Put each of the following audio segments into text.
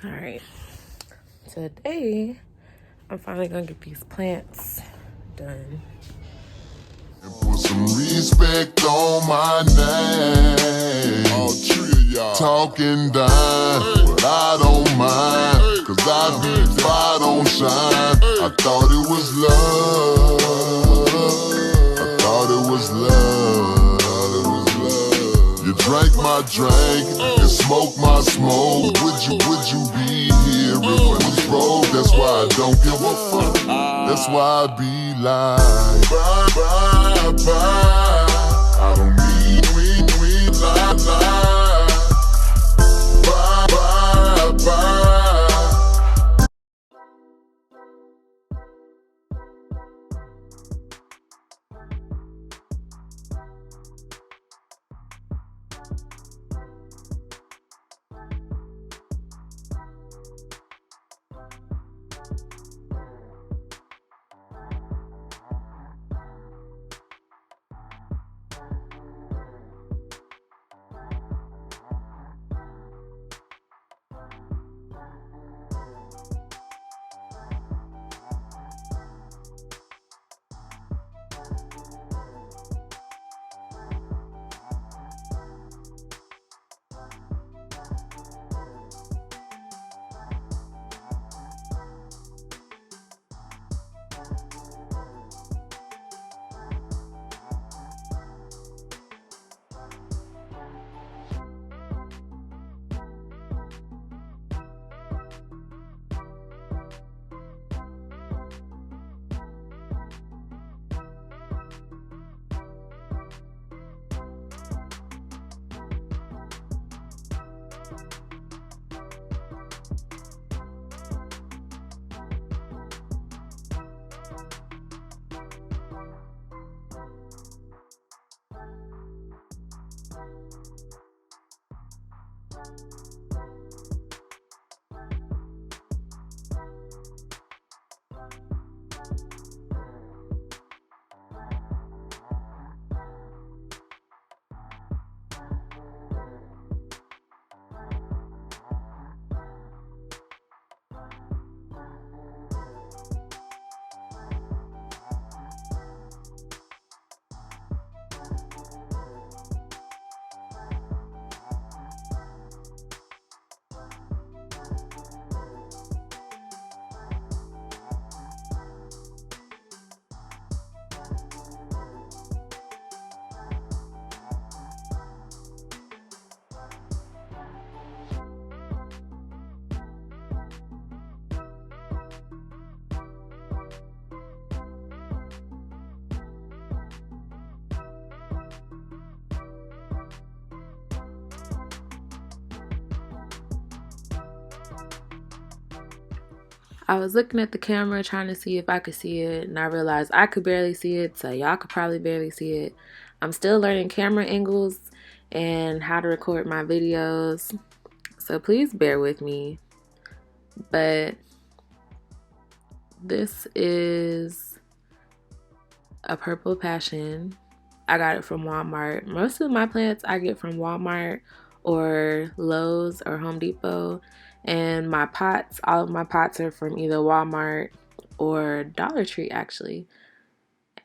All right, today I'm finally gonna get these plants done. And put some respect on my name. All three of y'all talking down, but I don't mind, cause I be fire don't shine. I thought it was love, I thought it was love. You drank my drink and smoked my smoke. Would you be here if it was broke? That's why I don't give a fuck. That's why I be like, bye, bye, bye. I don't need, we lie. Bye, bye, bye. I was looking at the camera trying to see if I could see it, and I realized I could barely see it, so y'all could probably barely see it. I'm still learning camera angles and how to record my videos, so please bear with me. But this is a purple passion. I got it from Walmart. Most of my plants I get from Walmart or Lowe's or Home Depot. And my pots, all of my pots are from either Walmart or Dollar Tree actually.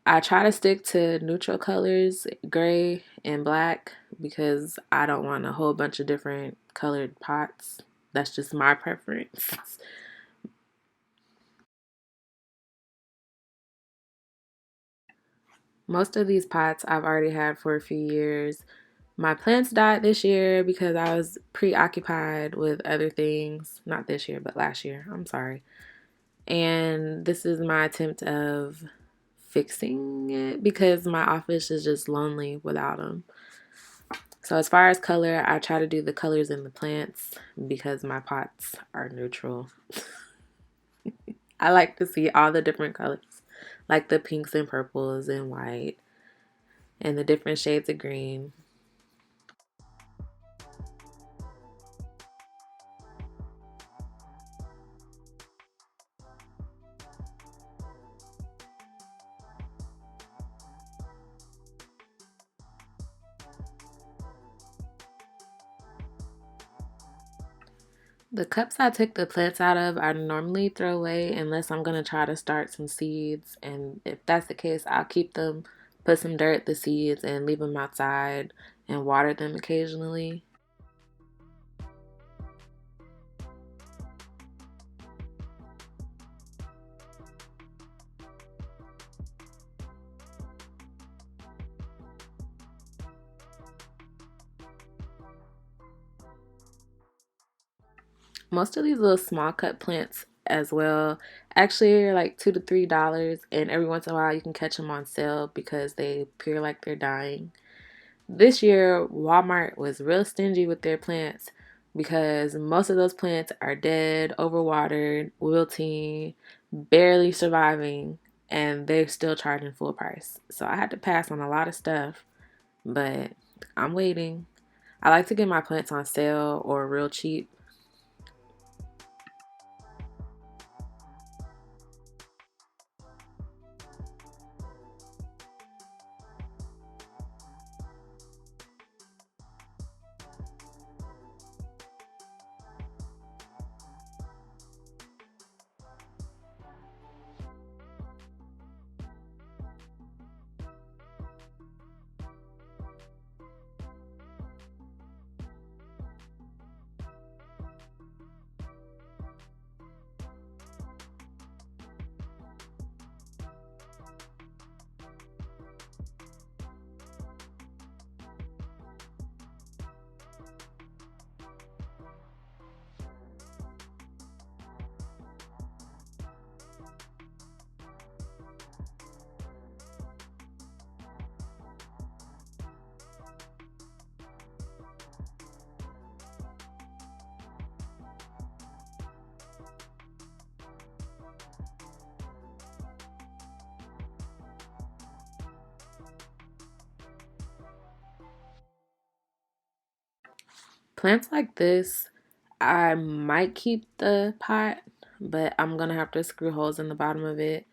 I try to stick to neutral colors, gray and black, because I don't want a whole bunch of different colored pots. That's just my preference. Most of these pots I've already had for a few years. My plants died this year because I was preoccupied with other things. Not this year, but last year. I'm sorry. And this is my attempt of fixing it because my office is just lonely without them. So as far as color, I try to do the colors in the plants because my pots are neutral. I like to see all the different colors, like the pinks and purples and white and the different shades of green. The cups I take the plants out of, I normally throw away unless I'm going to try to start some seeds. And if that's the case, I'll keep them, put some dirt, the seeds, and leave them outside and water them occasionally. Most of these little small cut plants as well actually are like $2 to $3, and every once in a while you can catch them on sale because they appear like they're dying. This year, Walmart was real stingy with their plants because most of those plants are dead, overwatered, wilting, barely surviving, and they're still charging full price. So I had to pass on a lot of stuff, but I'm waiting. I like to get my plants on sale or real cheap. Plants like this, I might keep the pot, but I'm gonna have to screw holes in the bottom of it.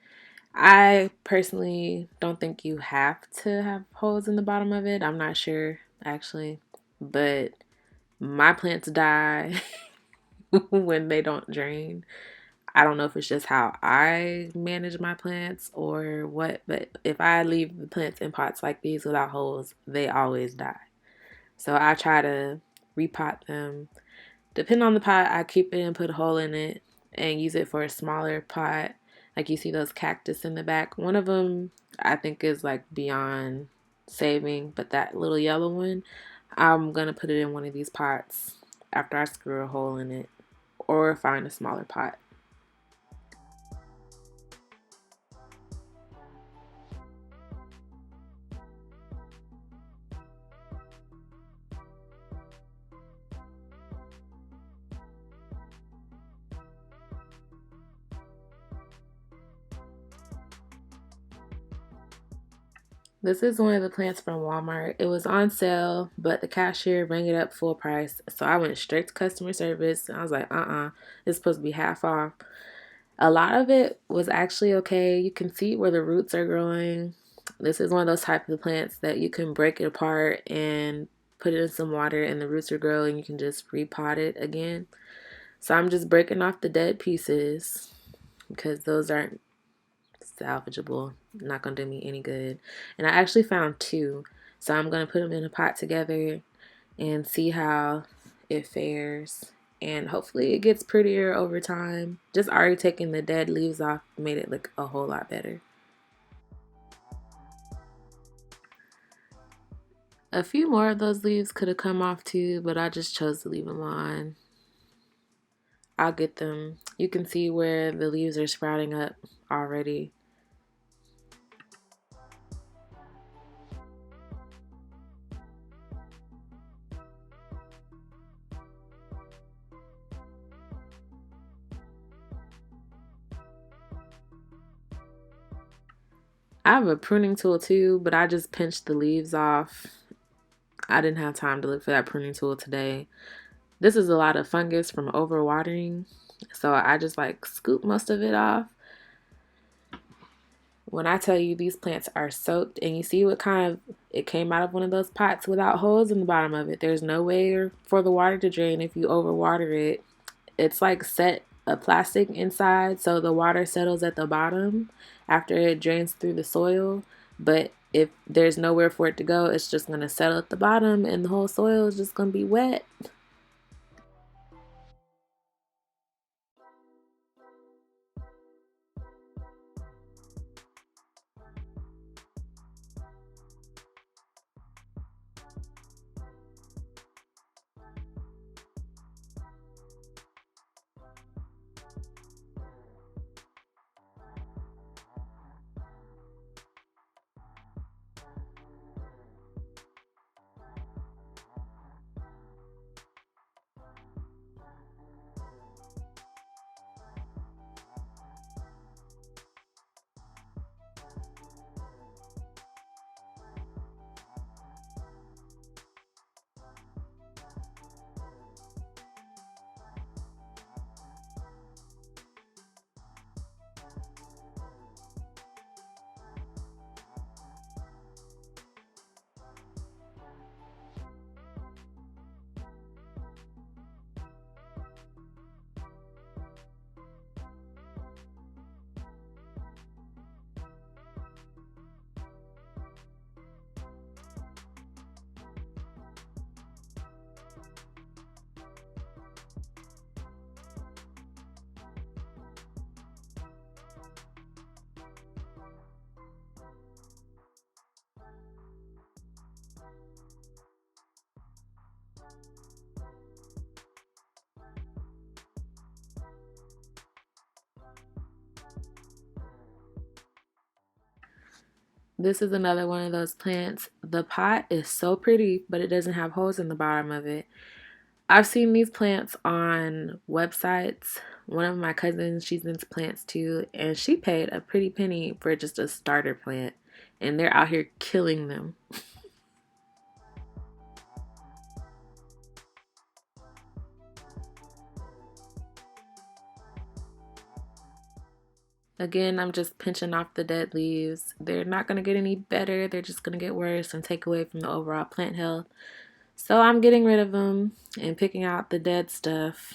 I personally don't think you have to have holes in the bottom of it. I'm not sure actually, but my plants die when they don't drain. I don't know if it's just how I manage my plants or what, but if I leave the plants in pots like these without holes, they always die. So I try to repot them. Depending on the pot, I keep it and put a hole in it and use it for a smaller pot. Like you see those cactus in the back. One of them I think is like beyond saving, but that little yellow one, I'm gonna put it in one of these pots after I screw a hole in it or find a smaller pot. This is one of the plants from Walmart. It was on sale, but the cashier rang it up full price. So I went straight to customer service. I was like, it's supposed to be half off. A lot of it was actually okay. You can see where the roots are growing. This is one of those type of plants that you can break it apart and put it in some water and the roots are growing. You can just repot it again. So I'm just breaking off the dead pieces because those aren't salvageable. Not gonna do me any good. And I actually found two. So I'm gonna put them in a pot together and see how it fares. And hopefully it gets prettier over time. Just already taking the dead leaves off made it look a whole lot better. A few more of those leaves could have come off too, but I just chose to leave them on. I'll get them. You can see where the leaves are sprouting up already. I have a pruning tool too, but I just pinched the leaves off. I didn't have time to look for that pruning tool today. This is a lot of fungus from overwatering, so I just like scoop most of it off. When I tell you these plants are soaked, and you see what kind of it came out of one of those pots without holes in the bottom of it. There's no way for the water to drain if you overwater it. it's like set a plastic inside so the water settles at the bottom after it drains through the soil. But if there's nowhere for it to go, it's just going to settle at the bottom and the whole soil is just going to be wet. This is another one of those plants. The pot is so pretty, but it doesn't have holes in the bottom of it. I've seen these plants on websites. One of my cousins, she's into plants too, and she paid a pretty penny for just a starter plant, and they're out here killing them. Again, I'm just pinching off the dead leaves. They're not going to get any better. They're just going to get worse and take away from the overall plant health. So I'm getting rid of them and picking out the dead stuff.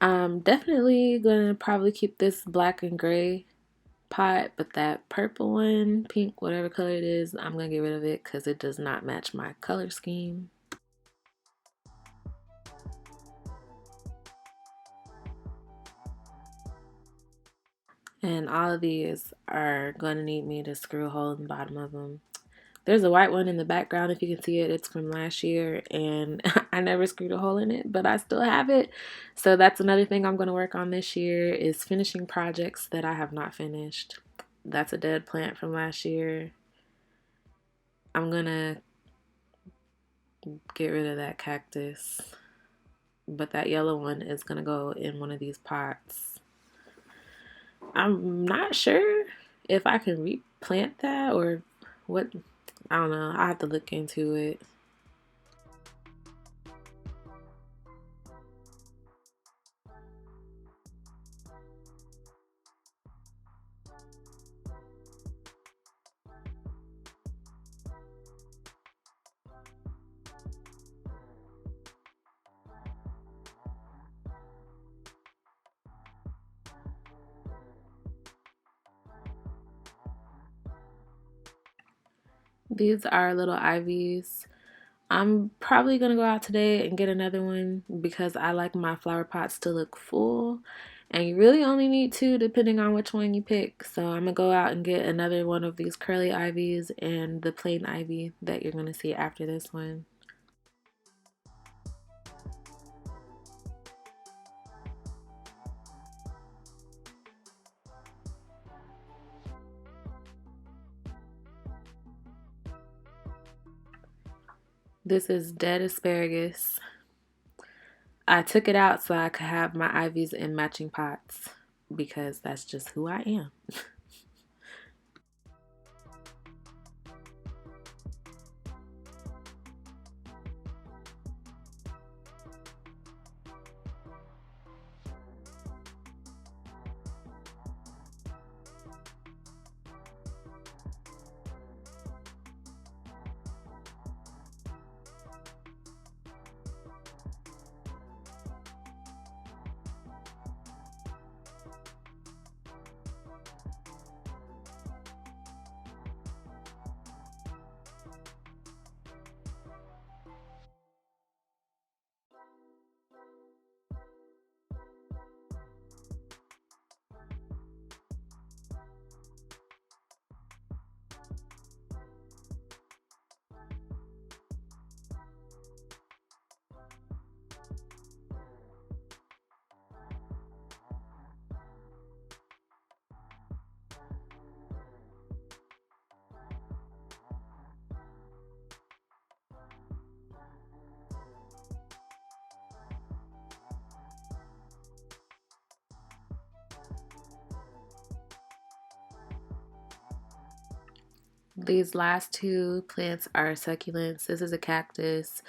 I'm definitely gonna probably keep this black and gray pot, but that purple one, pink, whatever color it is, I'm gonna get rid of it because it does not match my color scheme. And all of these are gonna need me to screw a hole in the bottom of them. There's a white one in the background if you can see it. It's from last year and I never screwed a hole in it, but I still have it. So that's another thing I'm going to work on this year is finishing projects that I have not finished. That's a dead plant from last year. I'm going to get rid of that cactus. But that yellow one is going to go in one of these pots. I'm not sure if I can replant that or what. I don't know. I have to look into it. These are little ivies. I'm probably gonna go out today and get another one because I like my flower pots to look full. And you really only need two depending on which one you pick. So I'm gonna go out and get another one of these curly ivies and the plain ivy that you're gonna see after this one. This is dead asparagus. I took it out so I could have my ivies in matching pots because that's just who I am. These last two plants are succulents. This is a cactus,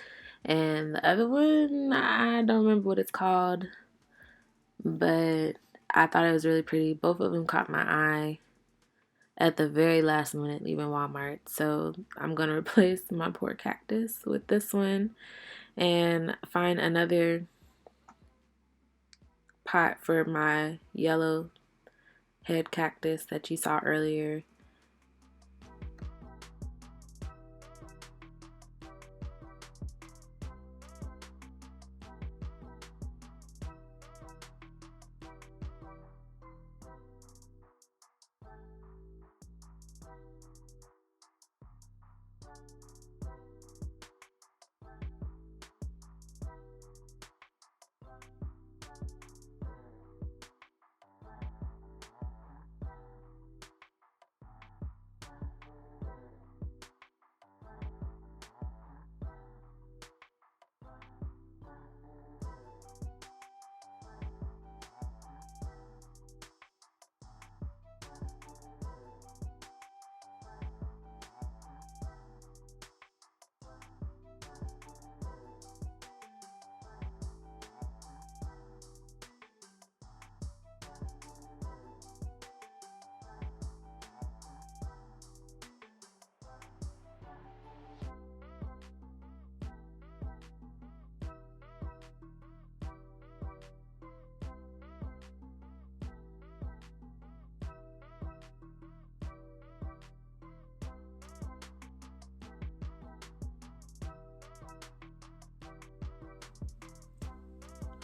and the other one, I don't remember what it's called, but I thought it was really pretty. Both of them caught my eye at the very last minute leaving Walmart. So I'm going to replace my poor cactus with this one and find another pot for my yellow head cactus that you saw earlier.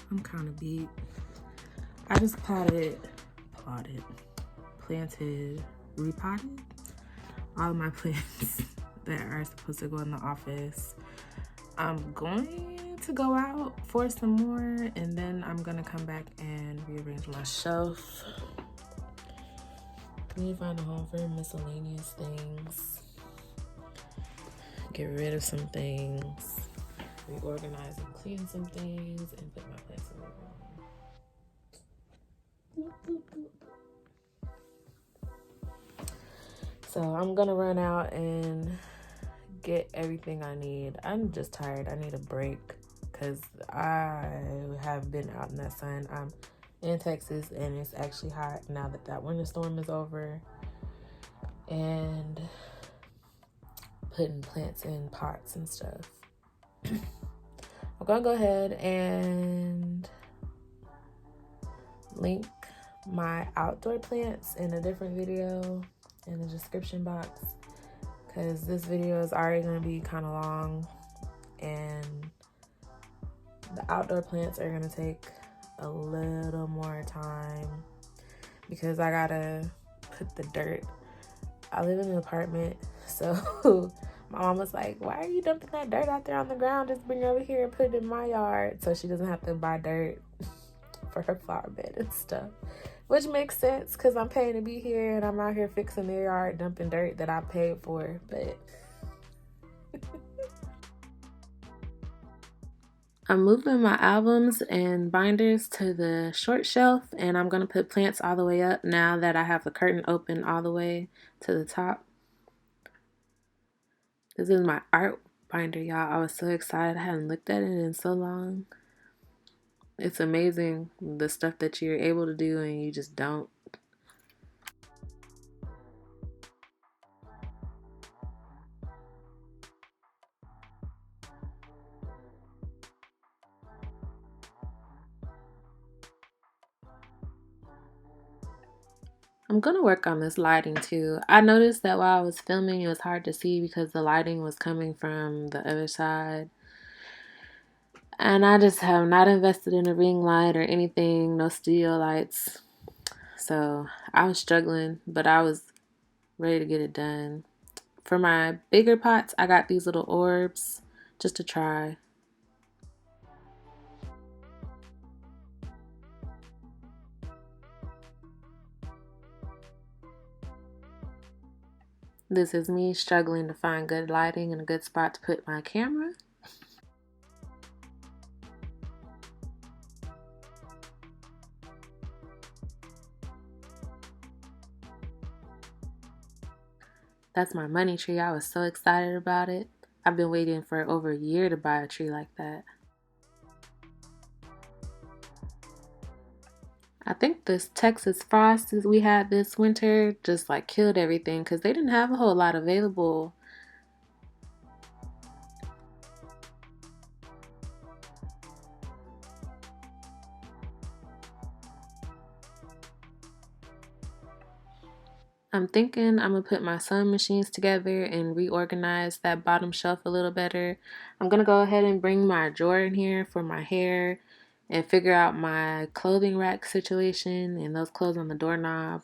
I'm kind of beat. I just planted, repotted all of my plants that are supposed to go in the office. I'm going to go out for some more and then I'm gonna come back and rearrange my shelf. I need to find a home for miscellaneous things. Get rid of some things. Reorganize and clean some things and put my plants in the room. So I'm gonna run out and get everything I need. I'm just tired. I need a break because I have been out in that sun. I'm in Texas and it's actually hot now that that winter storm is over. And putting plants in pots and stuff. I'm gonna go ahead and link my outdoor plants in a different video in the description box because this video is already going to be kind of long, and the outdoor plants are going to take a little more time because I gotta put the dirt. I live in an apartment, so my mom was like, why are you dumping that dirt out there on the ground? Just bring it over here and put it in my yard so she doesn't have to buy dirt for her flower bed and stuff. Which makes sense because I'm paying to be here and I'm out here fixing their yard, dumping dirt that I paid for. But I'm moving my albums and binders to the short shelf, and I'm going to put plants all the way up now that I have the curtain open all the way to the top. This is my art binder, y'all. I was so excited. I hadn't looked at it in so long. It's amazing the stuff that you're able to do and you just don't. I'm gonna work on this lighting too. I noticed that while I was filming, it was hard to see because the lighting was coming from the other side. And I just have not invested in a ring light or anything, no studio lights. So I was struggling, but I was ready to get it done. For my bigger pots, I got these little orbs just to try. This is me struggling to find good lighting and a good spot to put my camera. That's my money tree. I was so excited about it. I've been waiting for over a year to buy a tree like that. I think this Texas frost we had this winter just like killed everything because they didn't have a whole lot available. I'm thinking I'm gonna put my sewing machines together and reorganize that bottom shelf a little better. I'm gonna go ahead and bring my drawer in here for my hair and figure out my clothing rack situation and those clothes on the doorknob.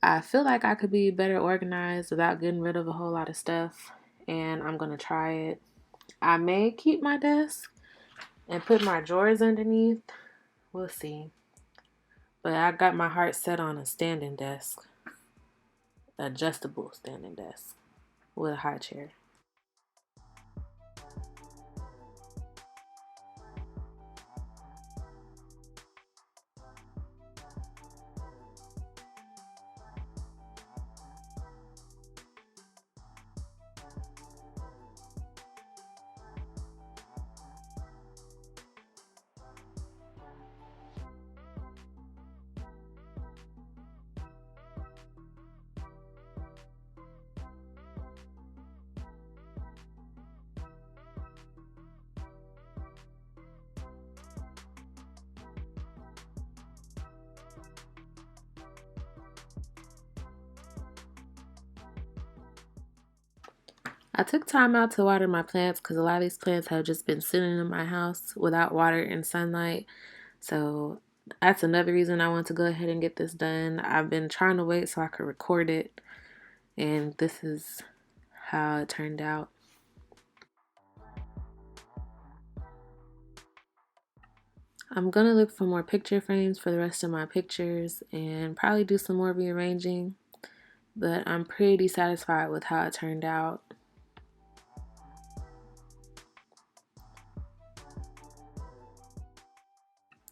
I feel like I could be better organized without getting rid of a whole lot of stuff, and I'm gonna try it. I may keep my desk and put my drawers underneath. We'll see. But I got my heart set on a standing desk, adjustable standing desk with a high chair. I took time out to water my plants because a lot of these plants have just been sitting in my house without water and sunlight. So that's another reason I want to go ahead and get this done. I've been trying to wait so I could record it, and this is how it turned out. I'm gonna look for more picture frames for the rest of my pictures and probably do some more rearranging, but I'm pretty satisfied with how it turned out.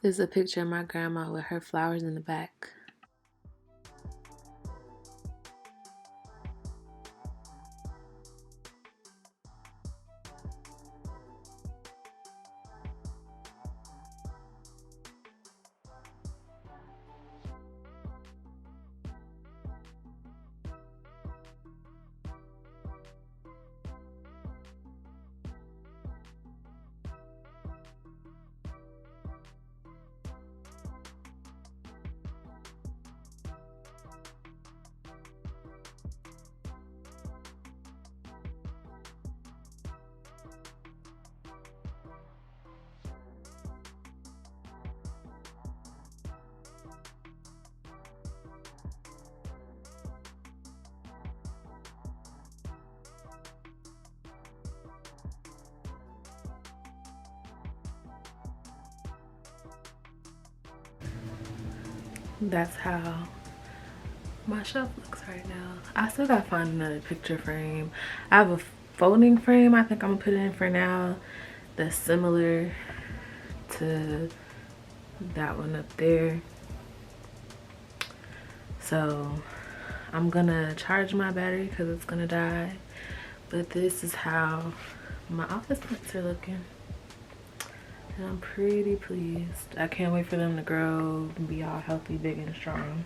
This is a picture of my grandma with her flowers in the back. that's how my shelf looks right now. I still gotta find another picture frame. I have a folding frame I think I'm gonna put in for now that's similar to that one up there. So I'm gonna charge my battery because it's gonna die. But this is how my office plants are looking. And I'm pretty pleased. I can't wait for them to grow and be all healthy, big, and strong.